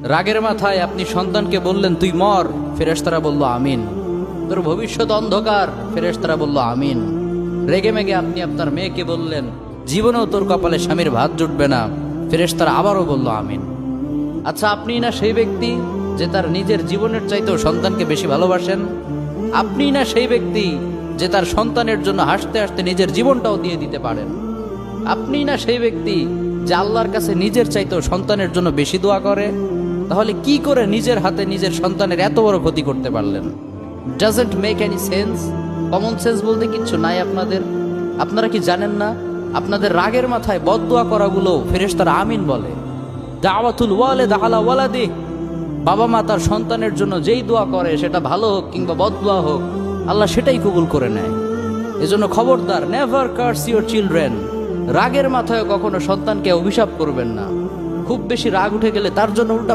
রাগের মাথায় আপনি সন্তানকে বললেন তুই মর, ফেরেশতারা বলল আমিন। তোর ভবিষ্যৎ অন্ধকার, ফেরেশতারা বলল আমিন। রেগে মেগে আপনি আপনার মেয়েকে বললেন জীবনেও তোর কপালে স্বামীর ভাত জুটবে না, ফেরেশতারা আবারও বলল আমিন। আচ্ছা, আপনি না সেই ব্যক্তি যে তার নিজের জীবনের চাইতেও সন্তানকে বেশি ভালোবাসেন? আপনি না সেই ব্যক্তি যে তার সন্তানের জন্য হাসতে হাসতে নিজের জীবনটাও দিয়ে দিতে পারেন? আপনি না সেই ব্যক্তি যে আল্লাহর কাছে নিজের চাইতেও সন্তানের জন্য বেশি দোয়া করে? তাহলে কি করে নিজের হাতে নিজের সন্তানের এত বড় ক্ষতি করতে পারলেন? Doesn't make any sense. Common sense বলতে কিচ্ছু নাই আপনাদের। আপনারা কি জানেন না আপনাদের রাগের মাথায় বদদোয়া করাগুলো ফেরেশতারা আমিন বলে? দাওয়াতুল ওয়ালিদ আলা ওয়ালাদি, বাবা মা তার সন্তানের জন্য যেই দোয়া করে সেটা ভালো হোক কিংবা বদদোয়া হোক, আল্লাহ সেটাই কবুল করে নেয়। এজন্য খবরদার, নেভার কার্স ইউর চিলড্রেন। রাগের মাথায় কখনো সন্তানকে অভিশাপ করবেন না। খুব বেশি রাগ উঠে গেলে তার জন্য উল্টা